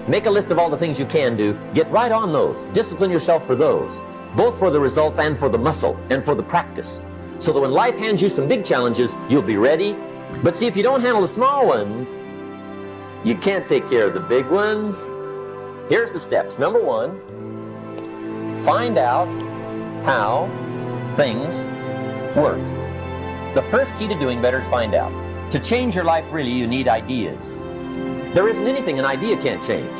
Make a list of all the things you can do. Get right on those. Discipline yourself for those, both for the results and for the muscle and for the practice, so that when life hands you some big challenges, you'll be ready. But see, if you don't handle the small ones, you can't take care of the big ones. Here's the steps. Number one, find out how things work. The first key to doing better is find out. To change your life, really, you need ideas. There isn't anything an idea can't change.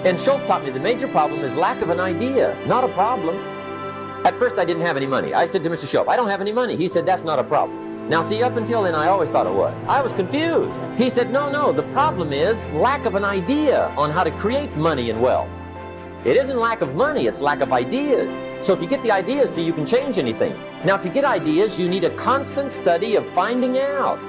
And Schoaf taught me the major problem is lack of an idea, not a problem. At first, I didn't have any money. I said to Mr. Schoaf, I don't have any money. He said, that's not a problem. Now, see, up until then, I always thought it was. I was confused. He said, no, the problem is lack of an idea on how to create money and wealth. It isn't lack of money, it's lack of ideas. So if you get the ideas, see, you can change anything. Now, to get ideas, you need a constant study of finding out.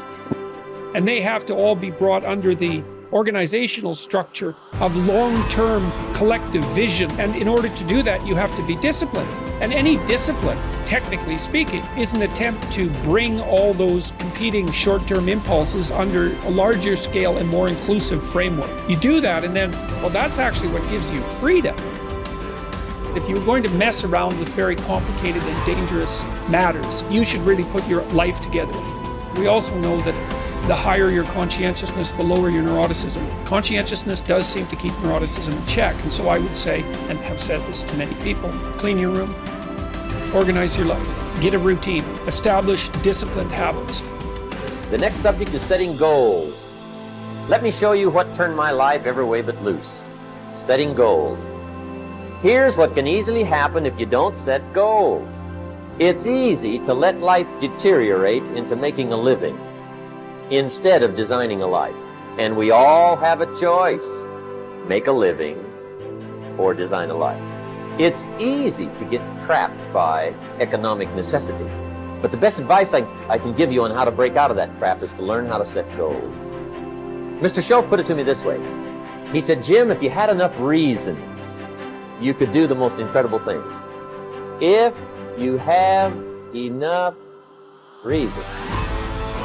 And they have to all be brought under the organizational structure of long-term collective vision. And in order to do that, you have to be disciplined. And any discipline, technically speaking, is an attempt to bring all those competing short-term impulses under a larger scale and more inclusive framework. You do that, and then, well, that's actually what gives you freedom. If you're going to mess around with very complicated and dangerous matters, you should really put your life together. We also know that the higher your conscientiousness, the lower your neuroticism. Conscientiousness does seem to keep neuroticism in check, and so I would say, and have said this to many people, clean your room, organize your life, get a routine, establish disciplined habits. The next subject is setting goals. Let me show you what turned my life every way but loose. Setting goals. Here's what can easily happen if you don't set goals. It's easy to let life deteriorate into making a living instead of designing a life. And we all have a choice. Make a living or design a life. It's easy to get trapped by economic necessity. But the best advice I can give you on how to break out of that trap is to learn how to set goals. Mr. Schoaf put it to me this way. He said, Jim, if you had enough reasons, you could do the most incredible things. If you have enough reasons.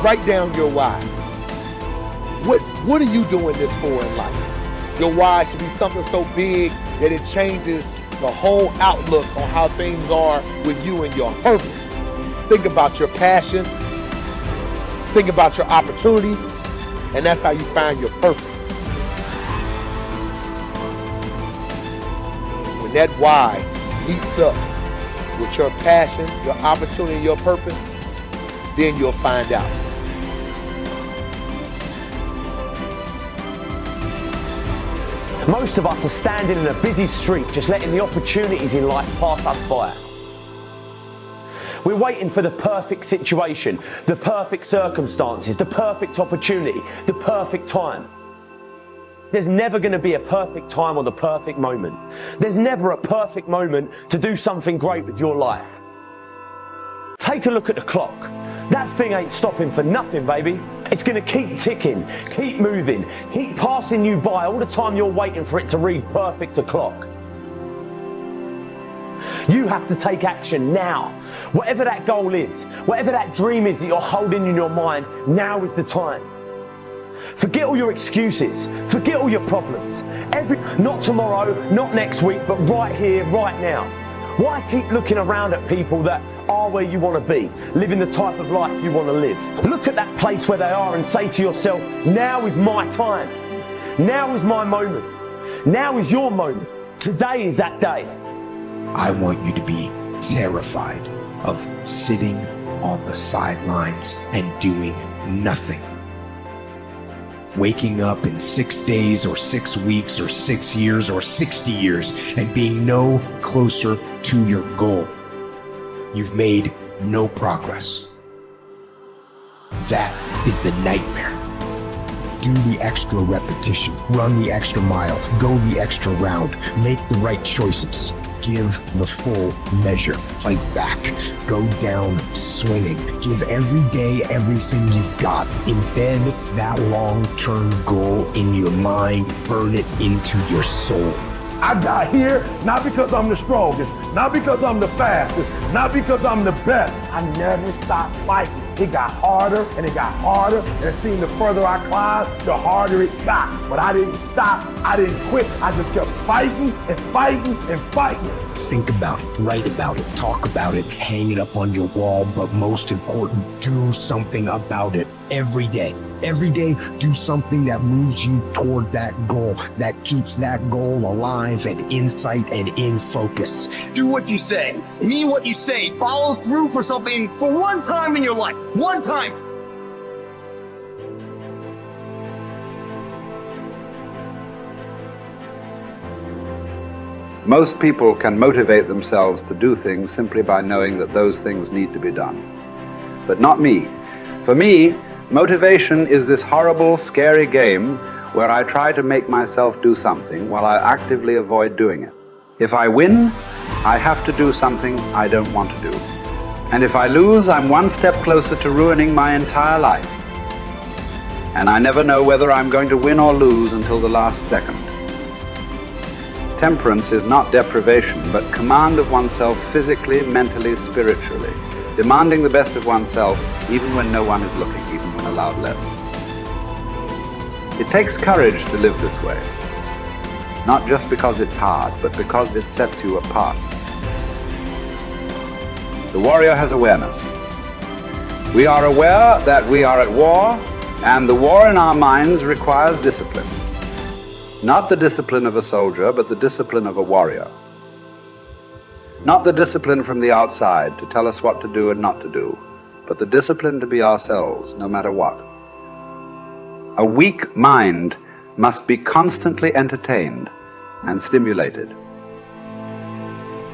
Write down your why. What are you doing this for in life? Your why should be something so big that it changes the whole outlook on how things are with you and your purpose. Think about your passion. Think about your opportunities. And that's how you find your purpose. When that why meets up with your passion, your opportunity, and your purpose, then you'll find out. Most of us are standing in a busy street, just letting the opportunities in life pass us by. We're waiting for the perfect situation, the perfect circumstances, the perfect opportunity, the perfect time. There's never going to be a perfect time or the perfect moment. There's never a perfect moment to do something great with your life. Take a look at the clock. That thing ain't stopping for nothing, baby. It's going to keep ticking, keep moving, keep passing you by all the time you're waiting for it to read perfect o'clock. You have to take action now. Whatever that goal is, whatever that dream is that you're holding in your mind, now is the time. Forget all your excuses. Forget all your problems. Not tomorrow, not next week, but right here, right now. Why keep looking around at people that are where you want to be, living the type of life you want to live? Look at that place where they are and say to yourself, now is my time. Now is my moment. Now is your moment. Today is that day. I want you to be terrified of sitting on the sidelines and doing nothing. Waking up in 6 days or 6 weeks or 6 years or 60 years and being no closer to your goal. You've made no progress. That is the nightmare. Do the extra repetition, run the extra mile, go the extra round, make the right choices. Give the full measure, fight back, go down swinging, give every day everything you've got, embed that long-term goal in your mind, burn it into your soul. I got here not because I'm the strongest, not because I'm the fastest, not because I'm the best. I never stopped fighting. It got harder and it got harder, and it seemed the further I climbed, the harder it got. But I didn't stop, I didn't quit. I just kept fighting and fighting and fighting. Think about it, write about it, talk about it, hang it up on your wall, but most important, do something about it every day. Every day, do something that moves you toward that goal, that keeps that goal alive and in sight and in focus. Do what you say, mean what you say, follow through for something for one time in your life. One time. Most people can motivate themselves to do things simply by knowing that those things need to be done. But not me. For me, motivation is this horrible, scary game where I try to make myself do something while I actively avoid doing it. If I win, I have to do something I don't want to do. And if I lose, I'm one step closer to ruining my entire life. And I never know whether I'm going to win or lose until the last second. Temperance is not deprivation, but command of oneself physically, mentally, spiritually. Demanding the best of oneself even when no one is looking, even when allowed less. It takes courage to live this way. Not just because it's hard, but because it sets you apart. The warrior has awareness. We are aware that we are at war, and the war in our minds requires discipline. Not the discipline of a soldier, but the discipline of a warrior. Not the discipline from the outside to tell us what to do and not to do, but the discipline to be ourselves, no matter what. A weak mind must be constantly entertained and stimulated.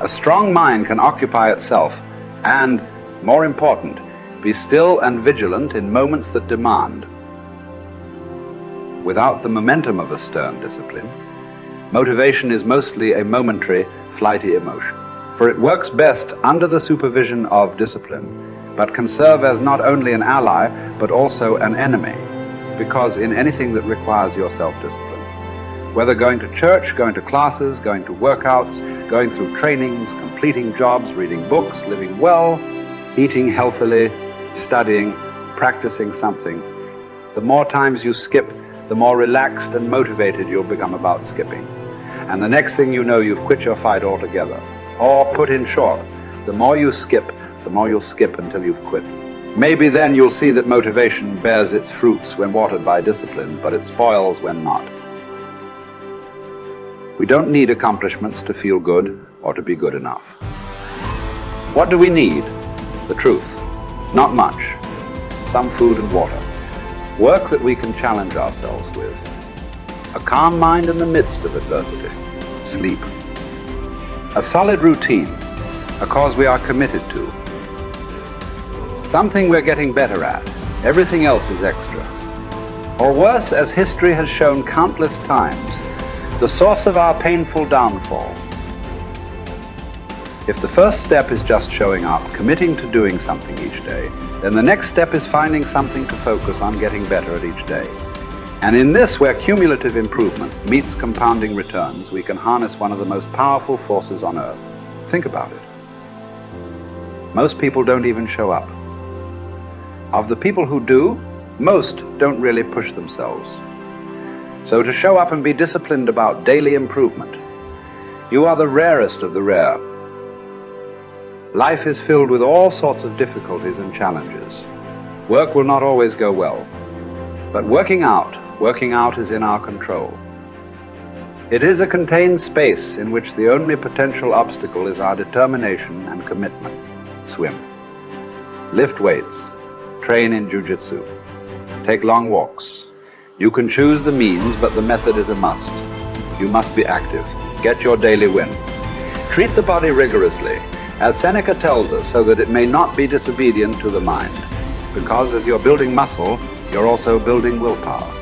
A strong mind can occupy itself and, more important, be still and vigilant in moments that demand. Without the momentum of a stern discipline, motivation is mostly a momentary, flighty emotion. For it works best under the supervision of discipline, but can serve as not only an ally, but also an enemy, because in anything that requires your self-discipline, whether going to church, going to classes, going to workouts, going through trainings, completing jobs, reading books, living well, eating healthily, studying, practicing something, the more times you skip, the more relaxed and motivated you'll become about skipping. And the next thing you know, you've quit your fight altogether. Or put in short, the more you skip, the more you'll skip until you've quit. Maybe then you'll see that motivation bears its fruits when watered by discipline, but it spoils when not. We don't need accomplishments to feel good or to be good enough. What do we need? The truth. Not much. Some food and water. Work that we can challenge ourselves with. A calm mind in the midst of adversity. Sleep. A solid routine. A cause we are committed to. Something we're getting better at. Everything else is extra. Or worse, as history has shown countless times, the source of our painful downfall. If the first step is just showing up, committing to doing something each day, then the next step is finding something to focus on getting better at each day. And in this, where cumulative improvement meets compounding returns, we can harness one of the most powerful forces on earth. Think about it. Most people don't even show up. Of the people who do, most don't really push themselves. So to show up and be disciplined about daily improvement, you are the rarest of the rare. Life is filled with all sorts of difficulties and challenges. Work will not always go well. But working out is in our control. It is a contained space in which the only potential obstacle is our determination and commitment. Swim. Lift weights. Train in jiu-jitsu. Take long walks. You can choose the means, but the method is a must. You must be active. Get your daily win. Treat the body rigorously, as Seneca tells us, so that it may not be disobedient to the mind. Because as you're building muscle, you're also building willpower.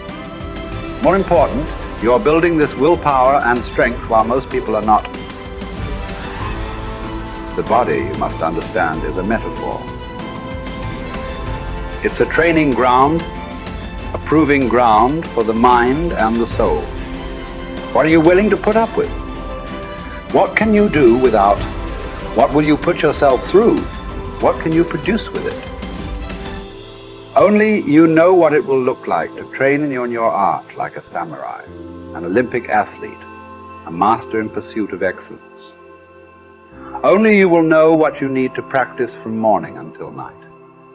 More important, you're building this willpower and strength while most people are not. The body, you must understand, is a metaphor. It's a training ground, a proving ground for the mind and the soul. What are you willing to put up with? What can you do without? What will you put yourself through? What can you produce with it? Only you know what it will look like to train in your art like a samurai, an Olympic athlete, a master in pursuit of excellence. Only you will know what you need to practice from morning until night,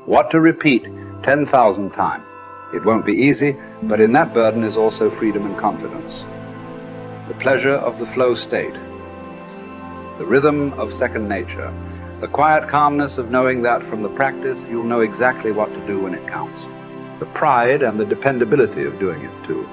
what to repeat 10,000 times. It won't be easy, but in that burden is also freedom and confidence. The pleasure of the flow state, the rhythm of second nature, the quiet calmness of knowing that from the practice you'll know exactly what to do when it counts. The pride and the dependability of doing it too.